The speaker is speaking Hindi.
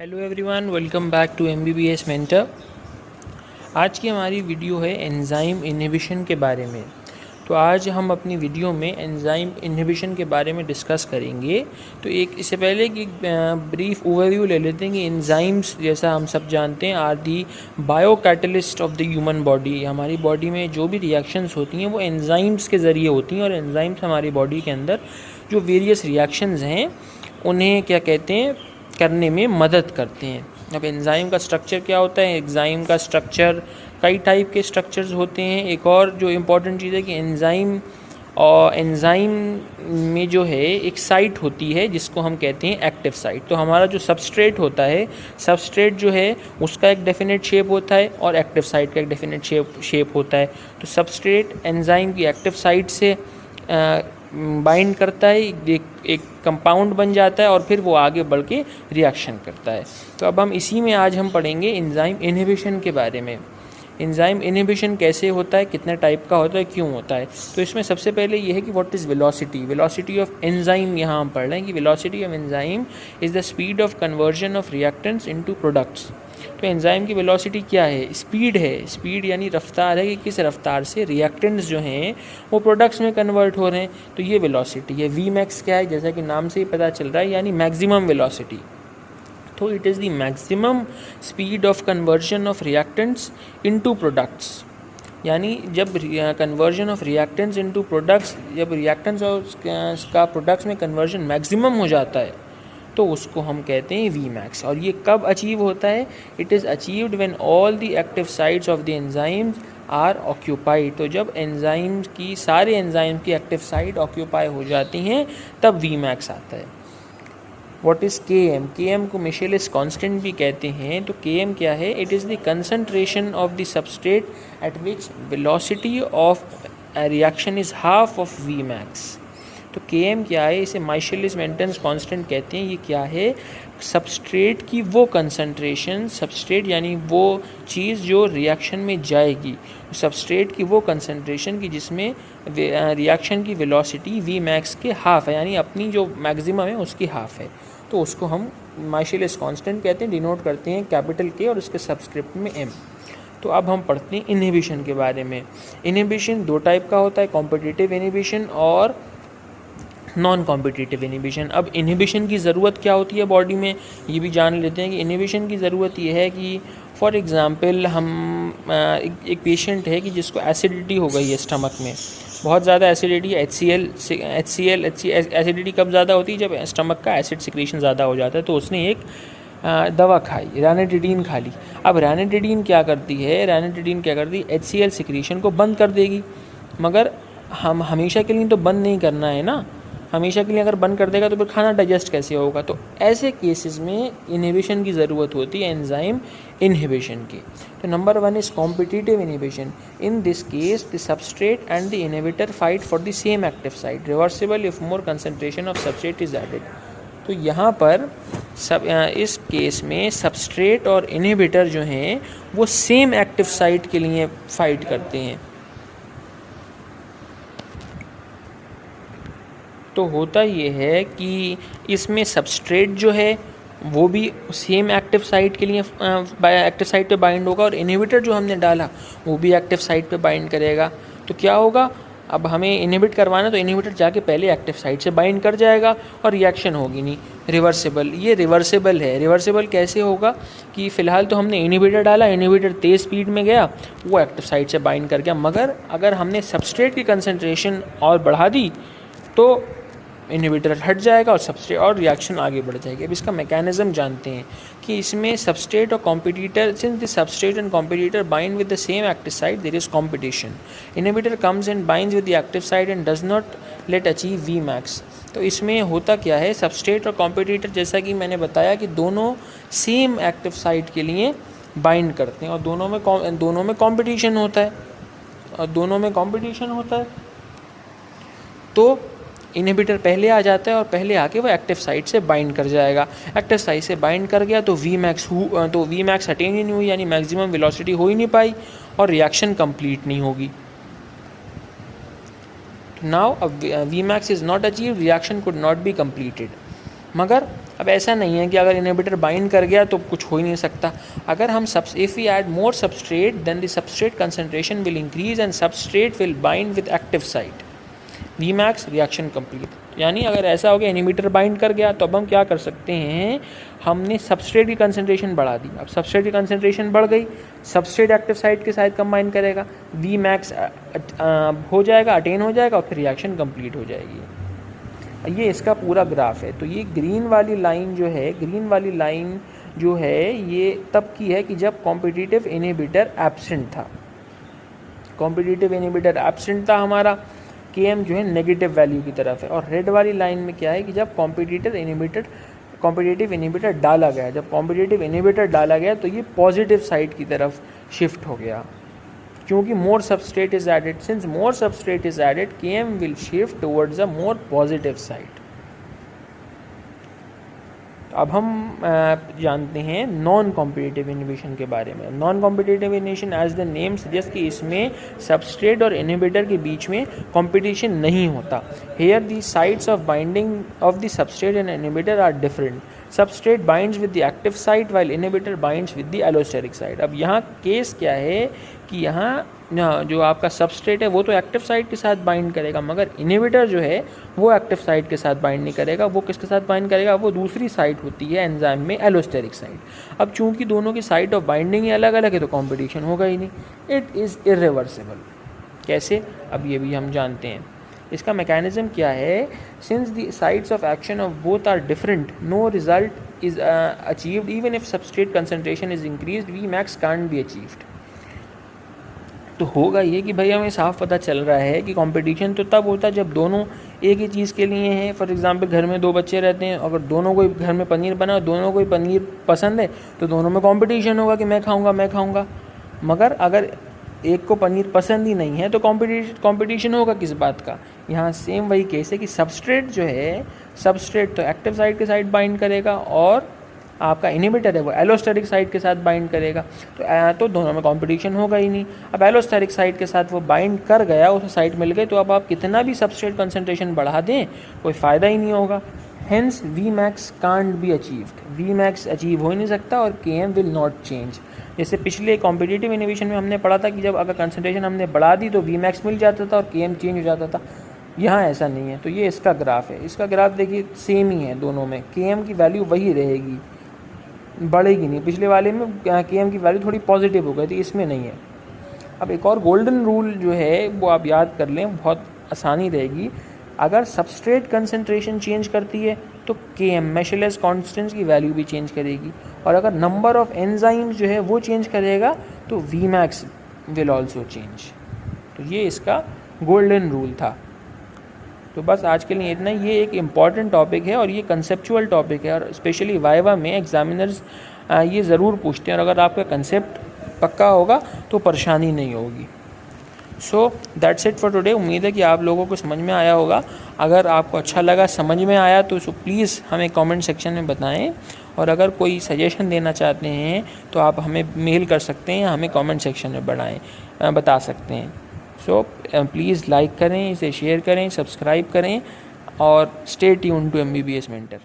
Hello everyone, welcome back to MBBS mentor. आज की हमारी वीडियो है एंजाइम इन्हिबिशन के बारे में। तो आज हम अपनी वीडियो में एंजाइम इन्हिबिशन के बारे में डिस्कस करेंगे। तो इससे पहले कि ब्रीफ ओवरव्यू ले लेते हैं कि एंजाइम्स, जैसा हम सब जानते हैं, are the bio catalyst of the human body. हमारी बॉडी में जो भी रिएक्शंस होती हैं वो एंजाइम्स के ज़रिए होती हैं, और एंजाइम्स हमारी बॉडी के अंदर जो वेरियस रिएक्शंस हैं उन्हें क्या कहते हैं, करने में मदद करते हैं। अब एंजाइम का स्ट्रक्चर क्या होता है? एंजाइम का स्ट्रक्चर कई टाइप के स्ट्रक्चर्स होते हैं। एक और जो इम्पॉर्टेंट चीज़ है कि एंजाइम में जो है एक साइट होती है जिसको हम कहते हैं एक्टिव साइट। तो हमारा जो सबस्ट्रेट होता है, सबस्ट्रेट जो है उसका एक डेफिनेट शेप होता है और एक्टिव साइट का एक डेफिनेट शेप होता है। तो सबस्ट्रेट एंजाइम की एक्टिव साइट से बाइंड करता है, एक कंपाउंड बन जाता है और फिर वो आगे बढ़ के रिएक्शन करता है। तो अब हम इसी में आज हम पढ़ेंगे एंजाइम इन्हिबिशन के बारे में। एंजाइम इन्हिबिशन कैसे होता है, कितने टाइप का होता है, क्यों होता है। तो इसमें सबसे पहले ये है कि what is velocity. Velocity of enzyme यहाँ हम पढ़ रहे हैं कि velocity of enzyme is the speed of conversion of reactants into products. तो एंजाइम की वेलोसिटी क्या है? स्पीड है। स्पीड यानी रफ्तार है कि किस रफ्तार से रिएक्टेंट्स जो हैं वो प्रोडक्ट्स में कन्वर्ट हो रहे हैं। तो ये वेलोसिटी है। वी मैक्स क्या है? जैसा कि नाम से ही पता चल रहा है, यानी मैक्सिमम वेलोसिटी। तो it is the maximum speed of conversion of reactants into products. यानी जब conversion of reactants into products, जब रिएक्टेंट्स का प्रोडक्ट्स में कन्वर्जन मैक्सिमम हो जाता है तो उसको हम कहते हैं वी मैक्स। और ये कब अचीव होता है? It is achieved when all the active sites of the enzymes are occupied. तो जब एंजाइम्स की, सारे एंजाइम की एक्टिव साइट ऑक्यूपाई हो जाती हैं तब वी मैक्स आता है। What is Km? Km को मिशेलिस कांस्टेंट भी कहते हैं। तो Km क्या है? It is the concentration of the substrate at which velocity of reaction is half of V max. तो Km क्या है? इसे माइशेलिस मेंटेन कांस्टेंट कहते हैं। ये क्या है? सबस्ट्रेट की वो कंसंट्रेशन, सबस्ट्रेट यानी वो चीज़ जो रिएक्शन में जाएगी, सबस्ट्रेट की वो कंसंट्रेशन की जिसमें रिएक्शन की वेलोसिटी वी मैक्स के हाफ है, यानी अपनी जो मैक्सिमम है उसकी हाफ है। तो उसको हम माइशेलिस कांस्टेंट कहते हैं, डिनोट करते हैं कैपिटल K और उसके सबस्क्रिप्ट में M। तो अब हम पढ़ते हैं इन्हिबिशन के बारे में। इन्हिबिशन दो टाइप का होता है, कॉम्पिटिटिव इन्हिबिशन और नॉन कॉम्पिटिटिव इन्हिबिशन। अब इन्हिबिशन की ज़रूरत क्या होती है बॉडी में, ये भी जान लेते हैं कि इन्हिबिशन की ज़रूरत ये है कि फॉर एग्ज़ाम्पल हम एक पेशेंट है कि जिसको एसिडिटी हो गई है स्टमक में, बहुत ज़्यादा एसिडिटी, HCl एसिडिटी कब ज़्यादा होती है? जब स्टमक का एसिड सिक्रीशन ज़्यादा हो जाता है। तो उसने एक दवा खाई, रैनिटिडीन खा ली। अब रैनिटिडीन क्या करती है? HCl सिक्रीशन को बंद कर देगी, मगर हम हमेशा के लिए तो बंद नहीं करना है ना। हमेशा के लिए अगर बंद कर देगा तो फिर खाना डाइजेस्ट कैसे होगा? तो ऐसे केसेस में इन्हिबिशन की ज़रूरत होती है, एंजाइम इन्हिबिशन की। तो number 1 is competitive inhibition. In this case the substrate and the inhibitor fight for the same active site, reversible if more concentration of substrate is added. तो यहाँ पर इस केस में सबस्ट्रेट और इनहिबिटर जो हैं वो सेम एक्टिव साइट के लिए फाइट करते हैं। तो होता ये है कि इसमें सबस्ट्रेट जो है वो भी सेम एक्टिव साइट के लिए एक्टिव साइट पे बाइंड होगा, और इनहिबिटर जो हमने डाला वो भी एक्टिव साइट पे बाइंड करेगा। तो क्या होगा? अब हमें इनहिबिट करवाना, तो इनहिबिटर जाके पहले एक्टिव साइट से बाइंड कर जाएगा और रिएक्शन होगी नहीं। रिवर्सिबल, ये रिवर्सिबल है। रिवर्सिबल कैसे होगा कि फ़िलहाल तो हमने इनहिबिटर डाला, इनहिबिटर तेज़ स्पीड में गया, वो एक्टिव साइट से बाइंड कर गया, मगर अगर हमने सबस्ट्रेट की कंसनट्रेशन और बढ़ा दी तो इनहिबिटर हट जाएगा और सबस्ट्रेट और रिएक्शन आगे बढ़ जाएगी। अब इसका मैकेनिज्म जानते हैं कि इसमें सबस्ट्रेट और competitor, since the substrate and competitor bind with the same active site, there is competition. Inhibitor comes and binds with the active site and does not let achieve V max. तो इसमें होता क्या है? सबस्ट्रेट और कॉम्पिटिटर, जैसा कि मैंने बताया कि दोनों सेम एक्टिव साइट के लिए बाइंड करते हैं और दोनों में कॉम्पिटिशन होता है तो इनहिबिटर पहले आ जाता है और पहले आके वो एक्टिव साइट से बाइंड कर जाएगा। एक्टिव साइट से बाइंड कर गया तो वी मैक्स अटेन ही नहीं हुई, यानी मैक्सिमम वेलोसिटी हो ही नहीं पाई और रिएक्शन कंप्लीट नहीं होगी। Now V max is not achieve, reaction could not be completed. मगर अब ऐसा नहीं है कि अगर इनहिबिटर बाइंड कर गया तो कुछ हो ही नहीं सकता। अगर हम if we add more substrate then the substrate concentration will increase and substrate will bind with active site, Vmax reaction complete. यानी अगर ऐसा हो गया इनहिबिटर बाइंड कर गया तो अब हम क्या कर सकते हैं, हमने सबस्ट्रेट की कंसनट्रेशन बढ़ा दी। अब सबस्ट्रेट की कंसनट्रेशन बढ़ गई, सबस्ट्रेट एक्टिव साइट के साथ कंबाइन करेगा, Vmax हो जाएगा, अटेन हो जाएगा और फिर रिएक्शन कंप्लीट हो जाएगी। ये इसका पूरा ग्राफ है। तो ये ग्रीन वाली लाइन जो है ये तब की है कि जब कॉम्पिटिटिव इनहिबिटर एब्सेंट था, हमारा Km जो है नेगेटिव वैल्यू की तरफ है। और रेड वाली लाइन में क्या है कि जब कॉम्पिटिटिव इनहिबिटर डाला गया, तो ये पॉजिटिव साइड की तरफ शिफ्ट हो गया, क्योंकि more substrate is added. Since more substrate is added, Km will shift towards a more positive side. अब हम जानते हैं नॉन कॉम्पिटिटिव इनहिबिशन के बारे में। Non competitive inhibition as the name suggest कि इसमें सबस्ट्रेट और इनहिबिटर के बीच में कंपटीशन नहीं होता। Here the sites of binding of the substrate and inhibitor are different. Substrate binds with the active site while inhibitor binds with the allosteric site. अब यहाँ केस क्या है कि यहाँ जो आपका सबस्ट्रेट है वो तो एक्टिव साइट के साथ बाइंड करेगा, मगर इनहिबिटर जो है वो एक्टिव साइट के साथ बाइंड नहीं करेगा। वो किसके साथ बाइंड करेगा, वो दूसरी साइट होती है एंजाइम में, एलोस्टेरिक साइट। अब चूंकि दोनों की साइट ऑफ बाइंडिंग ही अलग अलग है तो कॉम्पिटिशन होगा ही नहीं, इट इज़ इरिवर्सिबल। कैसे, अब ये भी हम जानते हैं। इसका मैकेनिज्म क्या है, since the sites of action of both are different, no result is achieved even if substrate concentration is increased, Vmax can't be achieved. तो होगा ये कि भाई हमें साफ पता चल रहा है कि कंपटीशन तो तब होता है जब दोनों एक ही चीज़ के लिए हैं। फॉर एग्जांपल घर में 2 बच्चे रहते हैं, अगर दोनों को घर में पनीर बना, दोनों को पनीर पसंद है तो दोनों में कंपटीशन होगा कि मैं खाऊंगा। मगर अगर एक को पनीर पसंद ही नहीं है तो कंपटीशन होगा किस बात का। यहाँ सेम वही केस है कि सबस्ट्रेट तो एक्टिव साइट के साइड बाइंड करेगा और आपका इनहिबिटर है वो एलोस्टेरिक साइट के साथ बाइंड करेगा, तो दोनों में कंपटीशन होगा ही नहीं। अब एलोस्टेरिक साइट के साथ वो बाइंड कर गया, उसे साइट मिल गई, तो अब आप कितना भी सबस्ट्रेट कंसंट्रेशन बढ़ा दें कोई फ़ायदा ही नहीं होगा। Hence Vmax can't be achieved, Vmax achieve हो ही नहीं सकता और Km विल नॉट चेंज। जैसे पिछले कॉम्पिटिटिव इनहिबिशन में हमने पढ़ा था कि जब अगर कंसंट्रेशन हमने बढ़ा दी तो Vmax मिल जाता था और Km चेंज हो जाता था। यहाँ ऐसा नहीं है। तो ये इसका ग्राफ है, इसका ग्राफ देखिए सेम ही है दोनों में, Km की वैल्यू वही रहेगी, बढ़ेगी नहीं। पिछले वाले में Km की वैल्यू थोड़ी पॉजिटिव हो गई थी, इसमें नहीं है। अब एक और गोल्डन रूल जो है वो आप याद कर लें, बहुत आसानी रहेगी। अगर सबस्ट्रेट कंसंट्रेशन चेंज करती है तो Km मेशरलेस कांस्टेंट्स की वैल्यू भी चेंज करेगी, और अगर नंबर ऑफ एंजाइम्स जो है वो चेंज करेगा तो Vmax विल ऑल्सो चेंज। तो ये इसका गोल्डन रूल था। तो बस आज के लिए इतना। ये एक इम्पॉर्टेंट टॉपिक है और ये कंसेप्चुअल टॉपिक है, और स्पेशली वाइवा में एग्जामिनर्स ये ज़रूर पूछते हैं, और अगर आपका कंसेप्ट पक्का होगा तो परेशानी नहीं होगी। So that's it for today. उम्मीद है कि आप लोगों को समझ में आया होगा। अगर आपको अच्छा लगा, समझ में आया, तो प्लीज़ हमें कमेंट सेक्शन में बताएं, और अगर कोई सजेशन देना चाहते हैं तो आप हमें मेल कर सकते हैं या हमें कमेंट सेक्शन में बता सकते हैं। सो प्लीज़ लाइक करें, इसे शेयर करें, सब्सक्राइब करें, और stay tuned to MBBS mentor.